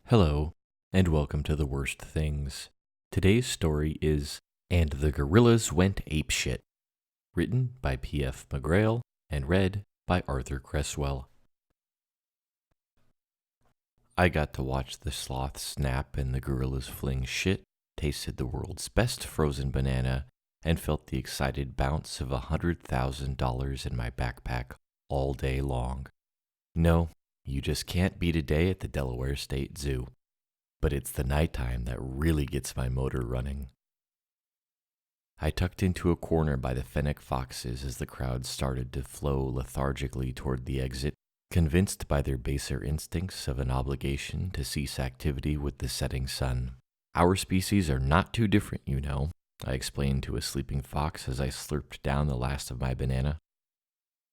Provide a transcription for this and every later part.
Hello, and welcome to The Worst Things. Today's story is And the Gorillas Went Apeshit, written by P.F. McGrail and read by Arthur Cresswell. I got to watch the sloths snap and the gorillas fling shit, tasted the world's best frozen banana, and felt the excited bounce of $100,000 in my backpack all day long. No, you just can't beat a day at the Delaware State Zoo. But it's the nighttime that really gets my motor running. I tucked into a corner by the fennec foxes as the crowd started to flow lethargically toward the exit, convinced by their baser instincts of an obligation to cease activity with the setting sun. Our species are not too different, you know, I explained to a sleeping fox as I slurped down the last of my banana.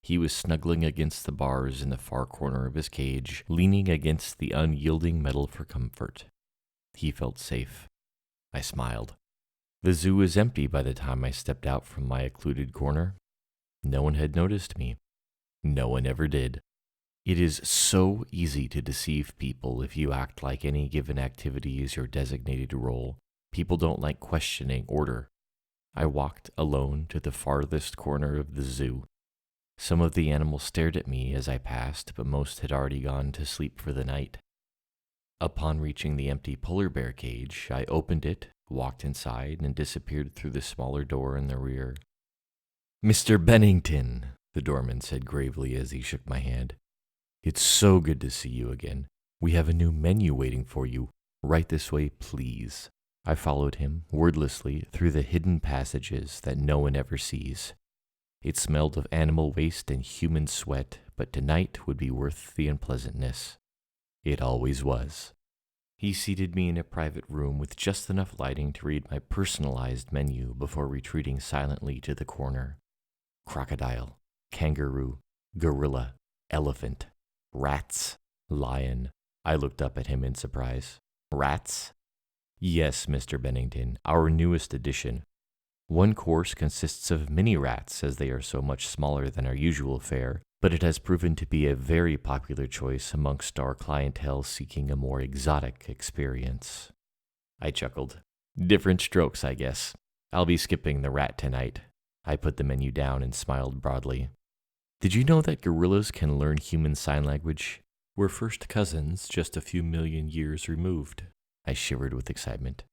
He was snuggling against the bars in the far corner of his cage, leaning against the unyielding metal for comfort. He felt safe. I smiled. The zoo was empty by the time I stepped out from my occluded corner. No one had noticed me. No one ever did. It is so easy to deceive people if you act like any given activity is your designated role. People don't like questioning order. I walked alone to the farthest corner of the zoo. Some of the animals stared at me as I passed, but most had already gone to sleep for the night. Upon reaching the empty polar bear cage, I opened it, walked inside, and disappeared through the smaller door in the rear. "Mr. Bennington," the doorman said gravely as he shook my hand. "It's so good to see you again. We have a new menu waiting for you. Right this way, please." I followed him, wordlessly, through the hidden passages that no one ever sees. It smelled of animal waste and human sweat, but tonight would be worth the unpleasantness. It always was. He seated me in a private room with just enough lighting to read my personalized menu before retreating silently to the corner. Crocodile, kangaroo, gorilla, elephant, rats, lion. I looked up at him in surprise. Rats? Yes, Mr. Bennington, our newest addition. One course consists of mini rats, as they are so much smaller than our usual fare, but it has proven to be a very popular choice amongst our clientele seeking a more exotic experience. I chuckled. Different strokes, I guess. I'll be skipping the rat tonight. I put the menu down and smiled broadly. Did you know that gorillas can learn human sign language? We're first cousins just a few million years removed. I shivered with excitement.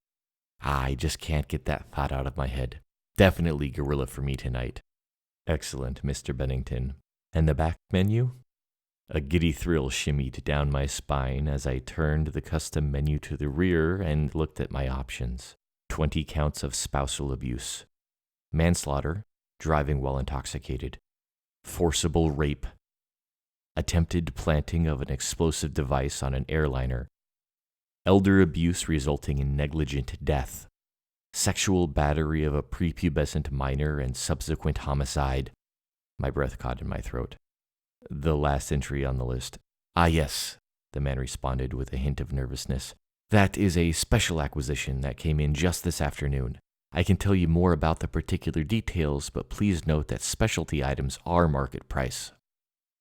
I just can't get that thought out of my head. Definitely gorilla for me tonight. Excellent, Mr. Bennington. And the back menu? A giddy thrill shimmied down my spine as I turned the custom menu to the rear and looked at my options. 20 counts of spousal abuse. Manslaughter, driving while intoxicated. Forcible rape. Attempted planting of an explosive device on an airliner. Elder abuse resulting in negligent death. Sexual battery of a prepubescent minor and subsequent homicide. My breath caught in my throat. The last entry on the list. Ah, yes, the man responded with a hint of nervousness. That is a special acquisition that came in just this afternoon. I can tell you more about the particular details, but please note that specialty items are market price.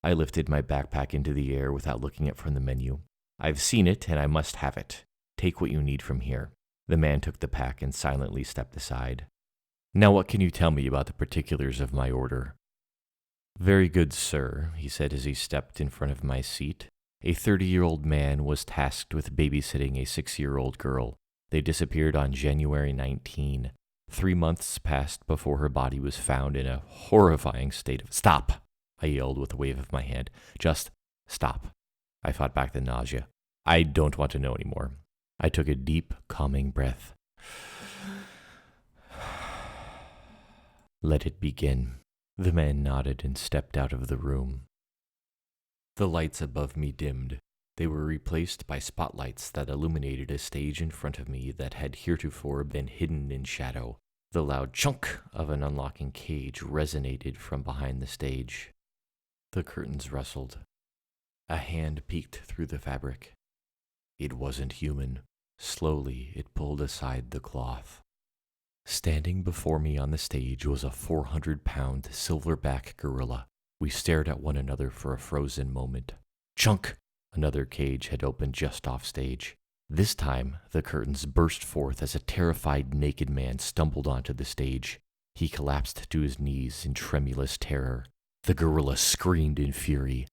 I lifted my backpack into the air without looking up from the menu. I've seen it, and I must have it. Take what you need from here. The man took the pack and silently stepped aside. Now what can you tell me about the particulars of my order? Very good, sir, he said as he stepped in front of my seat. A 30-year-old man was tasked with babysitting a 6-year-old girl. They disappeared on January 19. 3 months passed before her body was found in a horrifying state of... Stop! I yelled with a wave of my hand. Just stop. I fought back the nausea. I don't want to know anymore. I took a deep, calming breath. Let it begin. The man nodded and stepped out of the room. The lights above me dimmed. They were replaced by spotlights that illuminated a stage in front of me that had heretofore been hidden in shadow. The loud chunk of an unlocking cage resonated from behind the stage. The curtains rustled. A hand peeked through the fabric. It wasn't human. Slowly, it pulled aside the cloth. Standing before me on the stage was a 400-pound silverback gorilla. We stared at one another for a frozen moment. Chunk! Another cage had opened just off stage. This time, the curtains burst forth as a terrified naked man stumbled onto the stage. He collapsed to his knees in tremulous terror. The gorilla screamed in fury.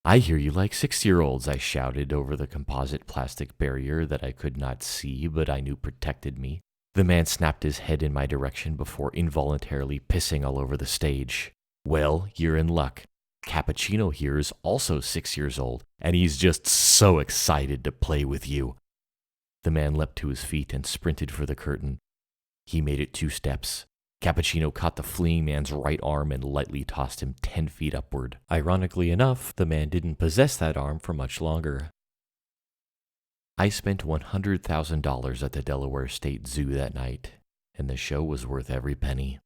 "I hear you like 6-year-olds," I shouted over the composite plastic barrier that I could not see but I knew protected me. The man snapped his head in my direction before involuntarily pissing all over the stage. "Well, you're in luck. Cappuccino here is also 6 years old, and he's just so excited to play with you." The man leapt to his feet and sprinted for the curtain. He made it 2 steps. Cappuccino caught the fleeing man's right arm and lightly tossed him 10 feet upward. Ironically enough, the man didn't possess that arm for much longer. I spent $100,000 at the Delaware State Zoo that night, and the show was worth every penny.